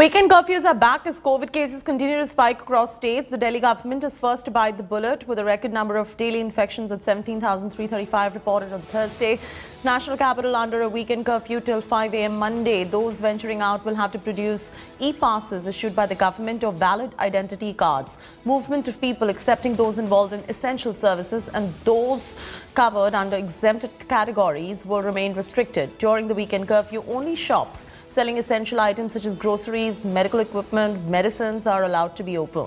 Weekend curfews are back as COVID cases continue to spike across states. The Delhi government is first to bite the bullet with a record number of daily infections at 17,335 reported on Thursday. National capital under a weekend curfew till 5 a.m. Monday. Those venturing out will have to produce e-passes issued by the government or valid identity cards. Movement of people, excepting those involved in essential services and those covered under exempted categories, will remain restricted. During the weekend curfew, only shops selling essential items such as groceries, medical equipment, medicines are allowed to be open.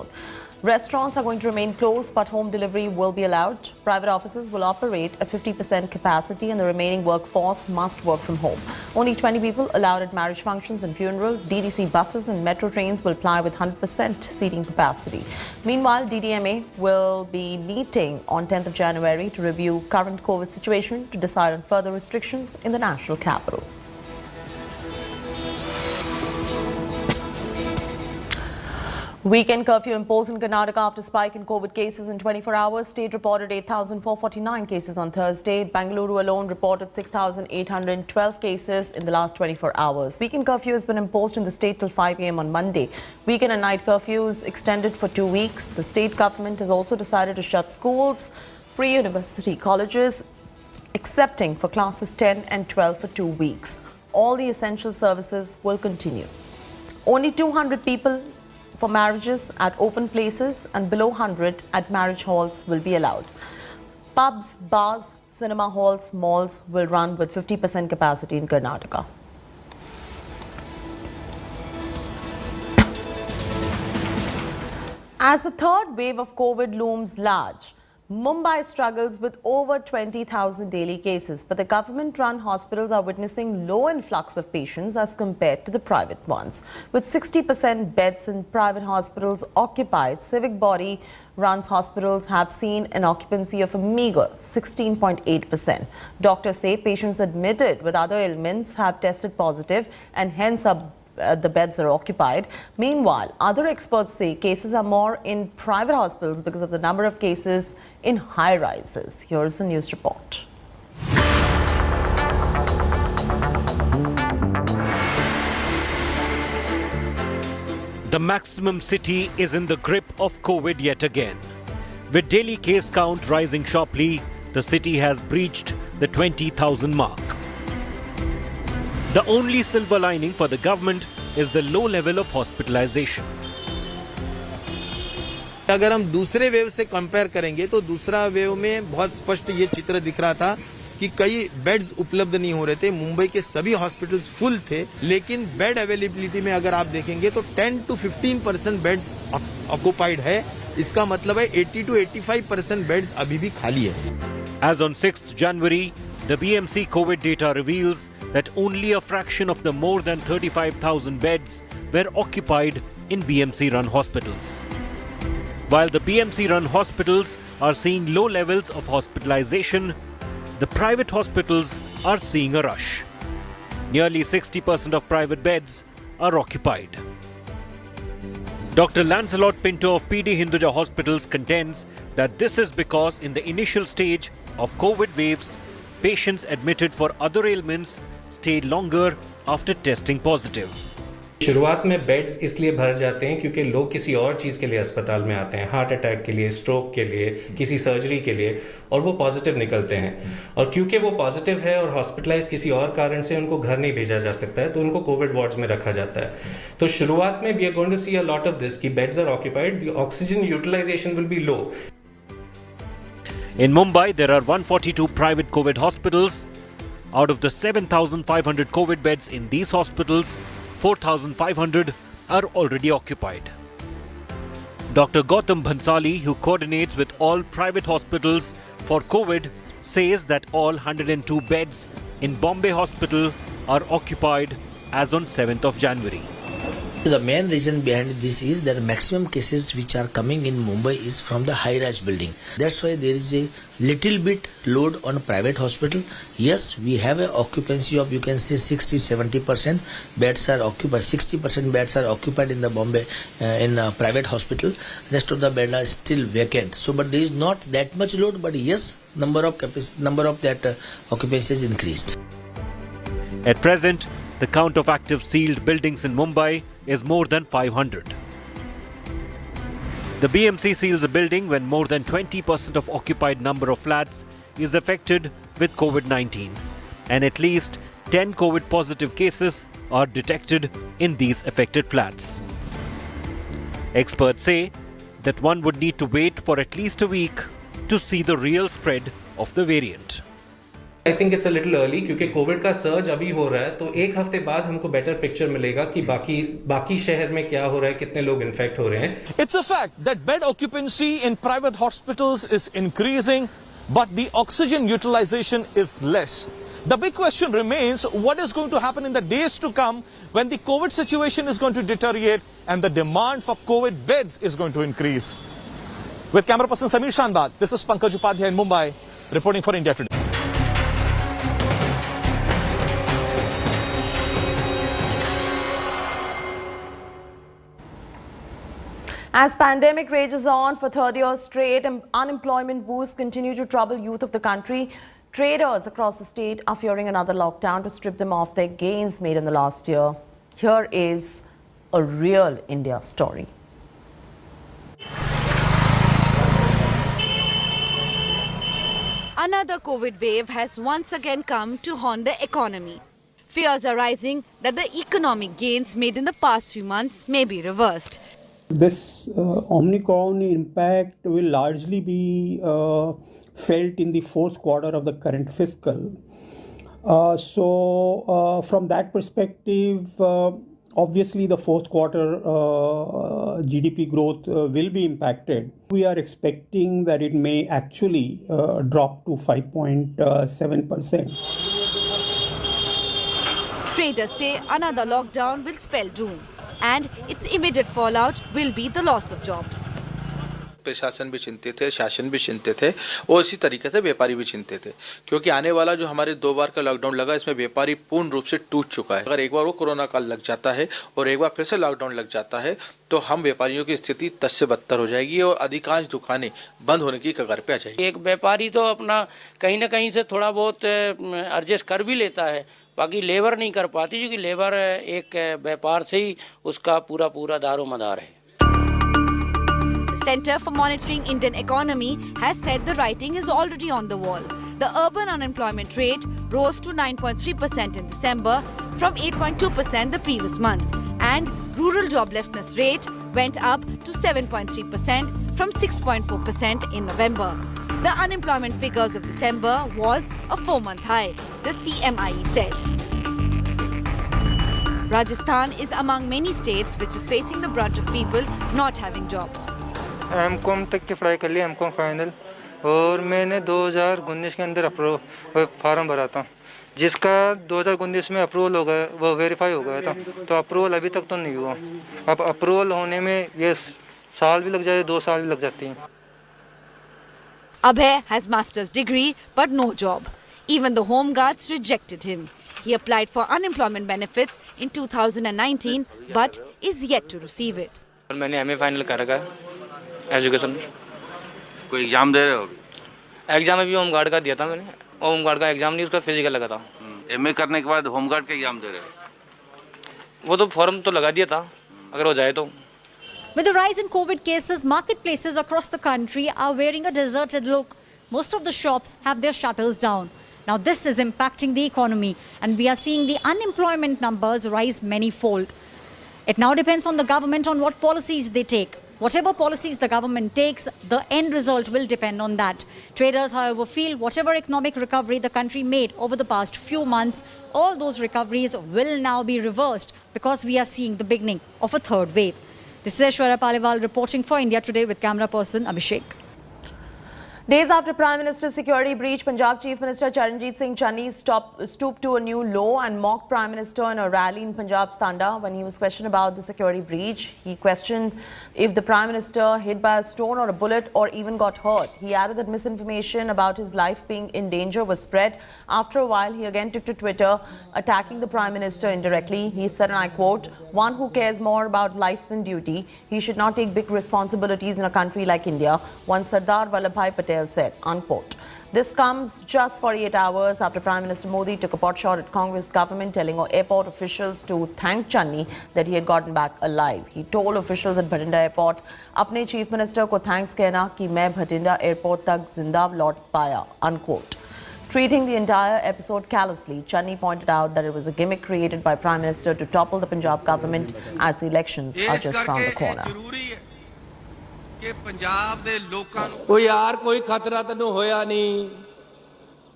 Restaurants are going to remain closed, but home delivery will be allowed. Private offices will operate at 50% capacity and the remaining workforce must work from home. Only 20 people allowed at marriage functions and funeral. DDC buses and metro trains will ply with 100% seating capacity. Meanwhile, DDMA will be meeting on 10th of January to review current COVID situation to decide on further restrictions in the national capital. Weekend curfew imposed in Karnataka after spike in COVID cases in 24 hours. State reported 8,449 cases on Thursday. Bengaluru alone reported 6,812 cases in the last 24 hours. Weekend curfew has been imposed in the state till 5 a.m. on Monday. Weekend and night curfews extended for 2 weeks. The state government has also decided to shut schools, pre-university colleges, excepting for classes 10 and 12 for 2 weeks. All the essential services will continue. Only 200 people for marriages at open places and below 100 at marriage halls will be allowed. Pubs, bars, cinema halls, malls will run with 50% capacity in Karnataka. As the third wave of COVID looms large, Mumbai struggles with over 20,000 daily cases, but the government-run hospitals are witnessing low influx of patients as compared to the private ones. With 60% beds in private hospitals occupied, civic body-run hospitals have seen an occupancy of a meager 16.8%. Doctors say patients admitted with other ailments have tested positive and hence the beds are occupied. Meanwhile, other experts say cases are more in private hospitals because of the number of cases in high-rises. Here's the news report. The maximum city is in the grip of COVID yet again. With daily case count rising sharply, the city has breached the 20,000 mark. The only silver lining for the government is the low level of hospitalization. अगर हम दूसरे wave से compare करेंगे तो दूसरा wave में बहुत स्पष्ट ये चित्र दिख रहा था कि कई बेड्स उपलब्ध नहीं हो रहे थे. मुंबई के सभी हॉस्पिटल्स फुल थे, लेकिन बेड अवेलेबिलिटी में अगर आप देखेंगे तो 10 to 15% बेड्स ऑक्युपाइड है. इसका मतलब है 80 to 85% बेड्स अभी भी खाली है. As on 6th January, the BMC COVID data reveals that only a fraction of the more than 35,000 beds were occupied in BMC-run hospitals. While the BMC-run hospitals are seeing low levels of hospitalization, the private hospitals are seeing a rush. Nearly 60% of private beds are occupied. Dr. Lancelot Pinto of PD Hinduja Hospitals contends that this is because in the initial stage of COVID waves, patients admitted for other ailments stayed longer after testing positive. शुरुआत में beds इसलिए भर जाते हैं क्योंकि लोग किसी और चीज़ के लिए अस्पताल में आते हैं, हार्ट अटैक के लिए, स्ट्रोक के लिए, किसी सर्जरी के लिए, और वो पॉजिटिव निकलते हैं. और क्योंकि वो पॉजिटिव है और हॉस्पिटलाइज किसी और कारण से उनको घर नहीं भेजा जा सकता है, तो उनको कोविड वार्ड्स में रखा जाता है. तो शुरुआत में we are going to see a lot of this कि beds are occupied, the oxygen utilisation will be low. In Mumbai, there are 142 private COVID hospitals. Out of the 7,500 COVID beds in these hospitals, 4,500 are already occupied. Dr. Gautam Bhansali, who coordinates with all private hospitals for COVID, says that all 102 beds in Bombay Hospital are occupied as on 7th of January. The main reason behind this is that maximum cases which are coming in Mumbai is from the high-rise building. That's why there is a little bit load on private hospital. Yes, we have an occupancy of, you can say, 60-70% beds are occupied. 60% beds are occupied in the Bombay in private hospital. Rest of the beds are still vacant. So, but there is not that much load. But yes, number of that occupancy is increased. At present, the count of active sealed buildings in Mumbai is more than 500. The BMC seals a building when more than 20% of occupied number of flats is affected with COVID-19, and at least 10 COVID-positive cases are detected in these affected flats. Experts say that one would need to wait for at least a week to see the real spread of the variant. I think it's a little early क्योंकि Covid का surge अभी हो रहा है, तो एक हफ्ते बाद हमको बेटर पिक्चर मिलेगा कि बाकी शहर में क्या हो रहा है, कितने लोग इन्फेक्ट हो रहे हैं. It's a fact that bed occupancy in private hospitals is increasing, but the oxygen utilization is less. The big question remains, what is going to happen in the days to come when the COVID situation is going to deteriorate and the demand for COVID beds is going to increase. With camera person Samir Shanbag, this is Pankaj Upadhyay in Mumbai, reporting for India Today. As pandemic rages on for third year straight and unemployment boosts continue to trouble youth of the country, traders across the state are fearing another lockdown to strip them of their gains made in the last year. Here is a real India story. Another COVID wave has once again come to haunt the economy. Fears are rising that the economic gains made in the past few months may be reversed. This Omicron impact will largely be felt in the fourth quarter of the current fiscal. So from that perspective, obviously the fourth quarter GDP growth will be impacted. We are expecting that it may actually drop to 5.7%. Traders say another lockdown will spell doom, and its immediate fallout will be the loss of jobs. प्रशासन भी चिंतित है, शासन भी चिंतित है और इसी तरीके से व्यापारी भी चिंतित है, क्योंकि आने वाला जो हमारे 2 बार का लॉकडाउन लगा, इसमें व्यापारी पूर्ण रूप से टूट चुका है. अगर एक बार वो कोरोना काल लग जाता है और एक बार फिर से लॉकडाउन लग जाता है तो हम व्यापारियों की स्थिति 10 से 72 हो जाएगी और अधिकांश दुकानें बंद होने की कगार पे आ जाएगी. एक व्यापारी तो अपना कहीं ना कहीं से थोड़ा बहुत एडजस्ट कर भी लेता है, बाकी लेबर नहीं कर पाती, क्योंकि लेबर एक व्यापार से ही उसका पूरा दारोमदार है. The Center for Monitoring Indian Economy has said the writing is already on the wall. The urban unemployment rate rose to 9.3% in December from 8.2% the previous month, and rural joblessness rate went up to 7.3% from 6.4% in November. The unemployment figures of December was a 4-month high, the CMIE said. Rajasthan is among many states which is facing the brunt of people not having jobs. M Com तक की पढ़ाई कर ली, MCom final, और मैंने 2019 के अंदर form भरा था, जिसका 2019 में अप्रूवल हो गया, वो वेरीफाई हो गया था, तो अप्रूवल अभी तक तो नहीं हुआ. अब अप्रूवल होने में ये साल भी लग जाए, 2 साल भी लग जाती हैं. Abhay has master's degree but no job. Even the home guards rejected him. He applied for unemployment benefits in 2019 but is yet to receive it. मैंने एमए फाइनल कर रखा है एजुकेशन. कोई एग्जाम दे रहे हो? एग्जाम अभी होम गार्ड का दिया था मैंने, होम गार्ड का एग्जाम नहीं, उसका फिजिकल लगा था. एमए करने के बाद होम गार्ड का एग्जाम दे रहे हो? वो तो फॉर्म तो लगा दिया था, अगर हो जाए तो. With the rise in COVID cases, marketplaces across the country are wearing a deserted look. Most of the shops have their shutters down. Now this is impacting the economy, and we are seeing the unemployment numbers rise many-fold. It now depends on the government on what policies they take. Whatever policies the government takes, the end result will depend on that. Traders, however, feel whatever economic recovery the country made over the past few months, all those recoveries will now be reversed because we are seeing the beginning of a third wave. This is Aishwarya Paliwal reporting for India Today with camera person Abhishek. Days after Prime Minister's security breach, Punjab Chief Minister Charanjit Singh Channi stooped to a new low and mocked Prime Minister in a rally in Punjab's Tanda. When he was questioned about the security breach, he questioned if the Prime Minister hit by a stone or a bullet or even got hurt. He added that misinformation about his life being in danger was spread. After a while, he again took to Twitter, attacking the Prime Minister indirectly. He said, and I quote, "One who cares more about life than duty, he should not take big responsibilities in a country like India," one Sardar Vallabhbhai Patel said, unquote. This comes just 48 hours after Prime Minister Modi took a pot shot at Congress government, telling airport officials to thank Channi that he had gotten back alive. He told officials at Bhatinda airport, "Apne chief minister ko thanks कहना कि मैं Bhatinda airport तक जिंदा लौट पाया," unquote. Treating the entire episode callously, Channi pointed out that it was a gimmick created by Prime Minister to topple the Punjab government as the elections are just around the corner. ਕਿ ਪੰਜਾਬ ਦੇ ਲੋਕਾਂ ਨੂੰ ਕੋਈ ਯਾਰ ਕੋਈ ਖਤਰਾ ਤੈਨੂੰ ਹੋਇਆ ਨਹੀਂ,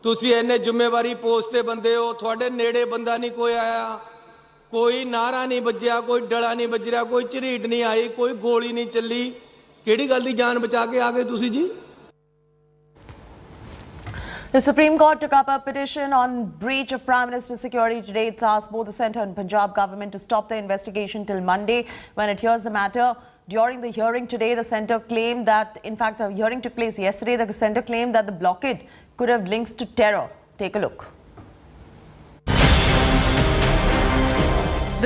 ਤੁਸੀਂ ਇੰਨੇ ਜ਼ਿੰਮੇਵਾਰੀ ਪੋਸਟ ਤੇ ਬੰਦੇ ਹੋ, ਤੁਹਾਡੇ ਨੇੜੇ ਬੰਦਾ ਨਹੀਂ ਕੋਈ ਆਇਆ, ਕੋਈ ਨਾਰਾ ਨਹੀਂ ਵੱਜਿਆ, ਕੋਈ ਡਲਾ ਨਹੀਂ ਵੱਜ ਰਿਹਾ, ਕੋਈ ਝਰੀਟ ਨਹੀਂ ਆਈ, ਕੋਈ ਗੋਲੀ ਨਹੀਂ ਚੱਲੀ, ਕਿਹੜੀ ਗੱਲ ਦੀ ਜਾਨ ਬਚਾ ਕੇ ਆ ਗਏ ਤੁਸੀਂ ਜੀ? The Supreme Court took up a petition on breach of Prime Minister's security today. It's asked both the centre and Punjab government to stop the investigation till Monday when it hears the matter. During the hearing today, the centre claimed that, in fact, the hearing took place yesterday, the centre claimed that the blockade could have links to terror. Take a look.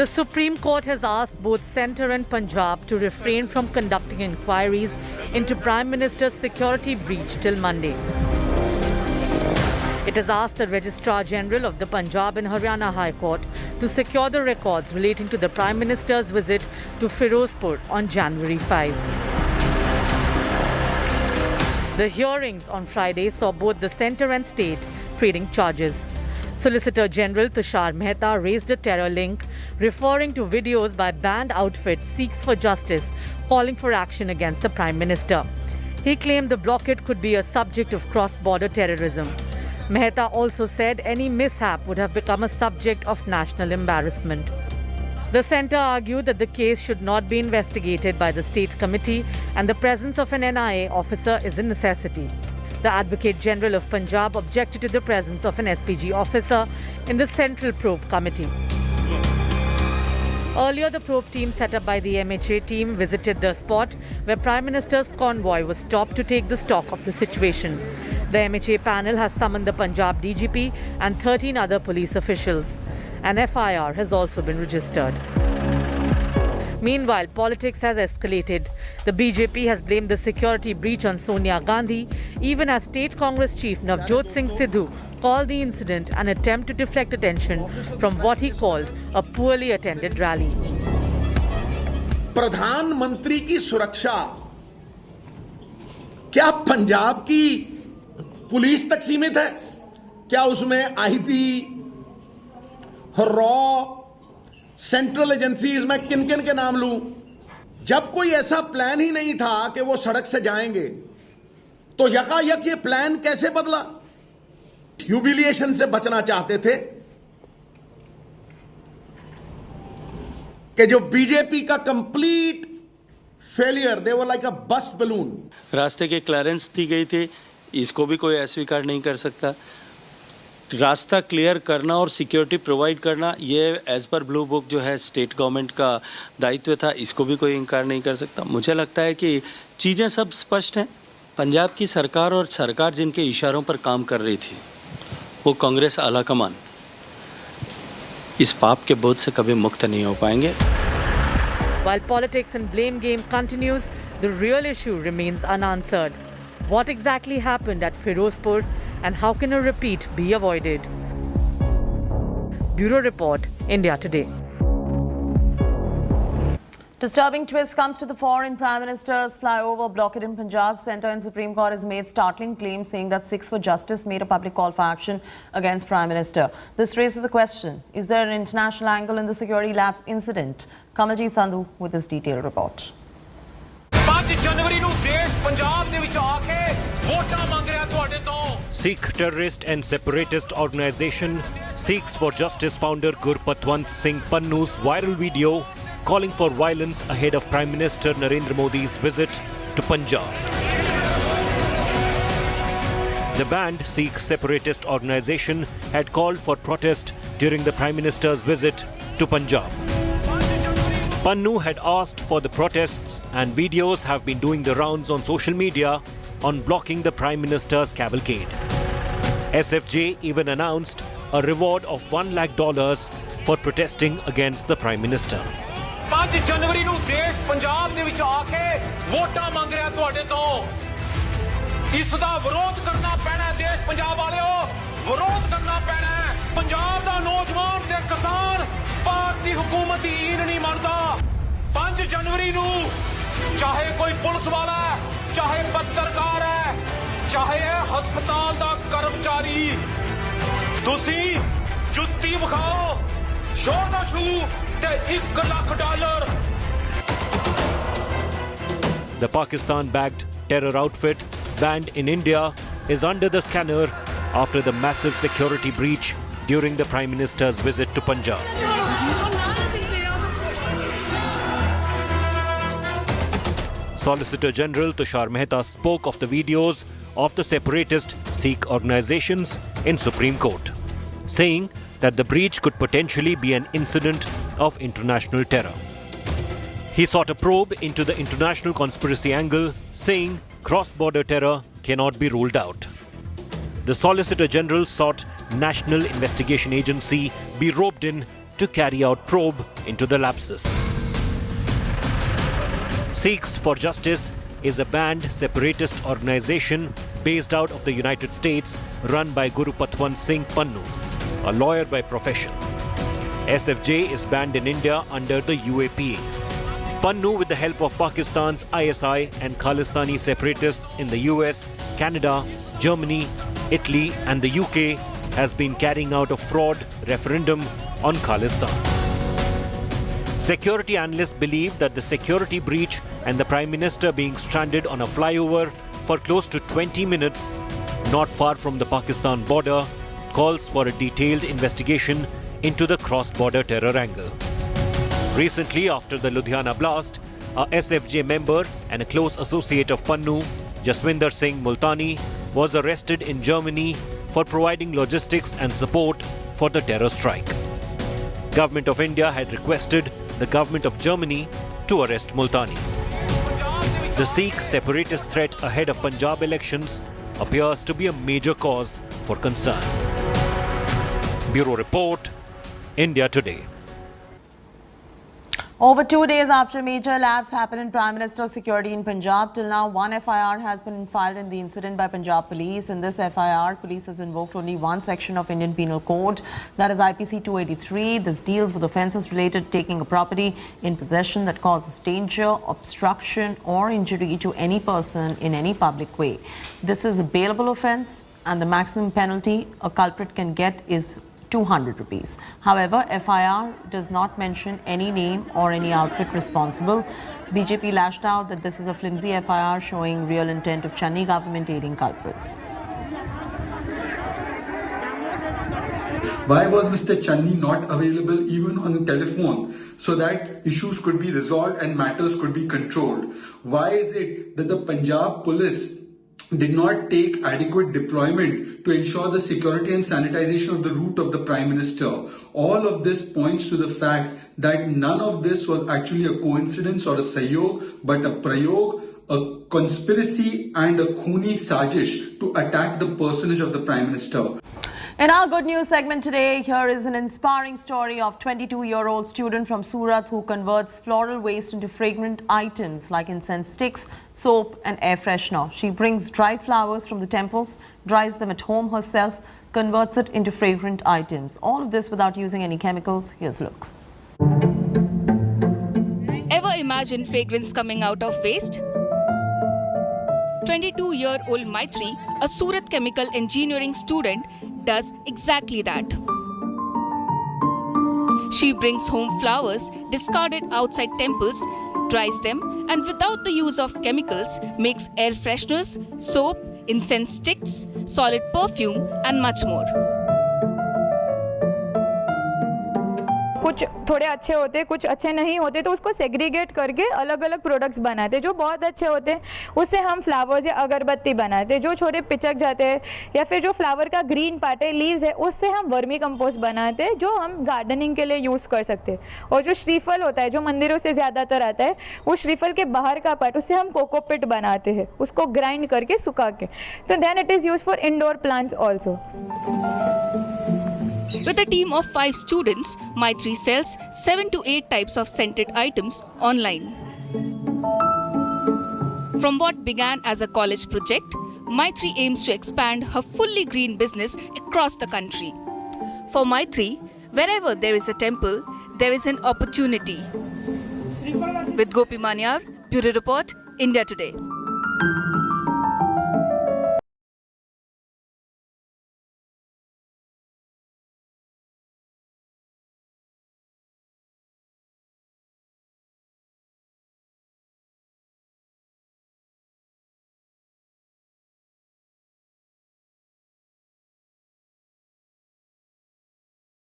The Supreme Court has asked both centre and Punjab to refrain from conducting inquiries into Prime Minister's security breach till Monday. It has asked the Registrar General of the Punjab and Haryana High Court to secure the records relating to the Prime Minister's visit to Firozpur on January 5. The hearings on Friday saw both the centre and state trading charges. Solicitor General Tushar Mehta raised a terror link, referring to videos by banned outfit Seeks for Justice calling for action against the Prime Minister. He claimed the blockade could be a subject of cross-border terrorism. Mehta also said any mishap would have become a subject of national embarrassment. The centre argued that the case should not be investigated by the State Committee and the presence of an NIA officer is a necessity. The Advocate General of Punjab objected to the presence of an SPG officer in the Central Probe Committee. Earlier, the probe team set up by the MHA team visited the spot where Prime Minister's convoy was stopped to take the stock of the situation. The MHA panel has summoned the Punjab DGP and 13 other police officials. An FIR has also been registered. Meanwhile, politics has escalated. The BJP has blamed the security breach on Sonia Gandhi, even as State Congress Chief Navjot Singh Sidhu called the incident an attempt to deflect attention from what he called a poorly attended rally. प्रधानमंत्री की सुरक्षा क्या पंजाब की police तक सीमित है? क्या उसमें आईपी, रॉ, सेंट्रल एजेंसीज में किन किन के नाम लूं? जब कोई ऐसा प्लान ही नहीं था कि वो सड़क से जाएंगे, तो यकायक ये प्लान कैसे बदला? ह्यूमिलिएशन से बचना चाहते थे कि जो बीजेपी का complete failure, they were like a bust balloon. रास्ते के क्लियरेंस दी गई थी, इसको भी कोई अस्वीकार नहीं कर सकता। रास्ता क्लियर करना और सिक्योरिटी प्रोवाइड करना, ये एज पर ब्लू बुक जो है स्टेट गवर्नमेंट का दायित्व था, इसको भी कोई इनकार नहीं कर सकता। मुझे लगता है कि चीज़ें सब स्पष्ट हैं। पंजाब की सरकार और सरकार जिनके इशारों पर काम कर रही थी, वो कांग्रेस आलाकमान इस पाप के बोझ से कभी मुक्त नहीं हो पाएंगे। While politics and blame game continues, the real issue remains unanswered. What exactly happened at Firozpur and how can a repeat be avoided? Bureau Report, India Today. Disturbing twist comes to the fore in Prime Minister's Flyover blockade in Punjab. Centre and Supreme Court has made startling claims saying that Sikhs for Justice made a public call for action against Prime Minister. This raises the question, is there an international angle in the security lapse incident? Kamaljeet Sandhu with this detailed report. 5 जनवरी ਨੂੰ ਦੇਸ਼ ਪੰਜਾਬ ਦੇ ਵਿੱਚ ਆ ਕੇ ਵੋਟਾਂ ਮੰਗ ਰਿਹਾ ਤੁਹਾਡੇ ਤੋਂ। Sikh terrorist and separatist organisation Sikhs for Justice founder Gurpatwant Singh Pannu's viral video calling for violence ahead of Prime Minister Narendra Modi's visit to Punjab. The banned Sikh separatist organisation had called for protest during the Prime Minister's visit to Punjab. Pannu had asked for the protests, and videos have been doing the rounds on social media on blocking the Prime Minister's cavalcade. SFJ even announced a reward of $1 lakh for protesting against the Prime Minister. 5 जनवरी ਨੂੰ ਦੇਸ਼ ਪੰਜਾਬ ਦੇ ਵਿੱਚ ਆ ਕੇ ਵੋਟਾਂ ਮੰਗ ਰਿਹਾ ਤੁਹਾਡੇ ਤੋਂ। ਇਸ ਦਾ ਵਿਰੋਧ ਕਰਨਾ ਪੈਣਾ ਹੈ ਦੇਸ਼ ਪੰਜਾਬ ਵਾਲਿਓ ਵਿਰੋਧ ਕਰਨਾ ਪੈਣਾ ਹੈ ਪੰਜਾਬ ਦਾ ਨੌਜਵਾਨ ਤੇ ਕਿਸਾਨ ਭਾਰਤੀ ਹਕੂਮਤ ਦੀ ਈਨ ਨਹੀਂ ਮੰਨਦਾ 5 ਜਨਵਰੀ ਨੂੰ ਚਾਹੇ ਕੋਈ ਪੁਲਿਸ ਵਾਲਾ ਹੈ ਚਾਹੇ ਪੱਤਰਕਾਰ ਹੈ ਚਾਹੇ ਹਸਪਤਾਲ ਦਾ ਕਰਮਚਾਰੀ ਤੁਸੀਂ ਜੁੱਤੀ ਵਿਖਾਓ ਸ਼ੋਰ ਦਾ ਸ਼ੂ ਤੇ $1 lakh The Pakistan-backed terror outfit banned in India is under the scanner after the massive security breach during the Prime Minister's visit to Punjab. Solicitor General Tushar Mehta spoke of the videos of the separatist Sikh organizations in Supreme Court, saying that the breach could potentially be an incident of international terror. He sought a probe into the international conspiracy angle, saying cross-border terror cannot be ruled out. The Solicitor General sought National Investigation Agency be roped in to carry out probe into the lapses. Sikhs for Justice is a banned separatist organization based out of the United States run by Guru Patwant Singh Pannu, a lawyer by profession. SFJ is banned in India under the UAPA. Pannu, with the help of Pakistan's ISI and Khalistani separatists in the US, Canada, Germany, Italy and the UK, has been carrying out a fraud referendum on Khalistan. Security analysts believe that the security breach and the Prime Minister being stranded on a flyover for close to 20 minutes, not far from the Pakistan border, calls for a detailed investigation into the cross-border terror angle. Recently, after the Ludhiana blast, a SFJ member and a close associate of Pannu, Jaswinder Singh Multani, was arrested in Germany for providing logistics and support for the terror strike. Government of India had requested the government of Germany to arrest Multani. The Sikh separatist threat ahead of Punjab elections appears to be a major cause for concern. Bureau Report, India Today. Over 2 days after a major lapse happened in Prime Minister's security in Punjab, till now one FIR has been filed in the incident by Punjab Police. In this FIR, police has invoked only one section of Indian Penal Code, that is IPC 283. This deals with offences related to taking a property in possession that causes danger, obstruction or injury to any person in any public way. This is a bailable offence and the maximum penalty a culprit can get is 200 rupees. However, FIR does not mention any name or any outfit responsible. BJP lashed out that this is a flimsy FIR showing real intent of Channi government aiding culprits. Why was Mr. Channi not available even on telephone so that issues could be resolved and matters could be controlled? Why is it that the Punjab police did not take adequate deployment to ensure the security and sanitization of the route of the Prime Minister? All of this points to the fact that none of this was actually a coincidence or a sahyog, but a prayog, a conspiracy and a khuni sajish to attack the personage of the Prime Minister. In our good news segment today, here is an inspiring story of 22-year-old student from Surat who converts floral waste into fragrant items like incense sticks, soap and air freshener. She brings dried flowers from the temples, dries them at home herself, converts it into fragrant items. All of this without using any chemicals. Here's a look. Ever imagine fragrance coming out of waste? 22-year-old Maitri, a Surat chemical engineering student, does exactly that. She brings home flowers discarded outside temples, dries them, and without the use of chemicals, makes air fresheners, soap, incense sticks, solid perfume, and much more. कुछ थोड़े अच्छे होते कुछ अच्छे नहीं होते तो उसको सेग्रीगेट करके अलग अलग प्रोडक्ट्स बनाते जो बहुत अच्छे होते उससे हम फ्लावर्स या अगरबत्ती बनाते जो छोटे पिचक जाते हैं या फिर जो फ्लावर का ग्रीन पार्ट है लीव्स है उससे हम वर्मी कंपोस्ट बनाते जो हम गार्डनिंग के लिए यूज़ कर सकते हैं और जो श्रीफल होता है जो मंदिरों से ज़्यादातर आता है वो श्रीफल के बाहर का पार्ट उससे हम कोकोपिट बनाते हैं उसको ग्राइंड करके सुखा के तो then it is use for indoor plants also. With a team of 5 students, Maitri sells 7 to 8 types of scented items online. From what began as a college project, Maitri aims to expand her fully green business across the country. For Maitri, wherever there is a temple, there is an opportunity. With Gopi Manyar, Bureau Report, India Today.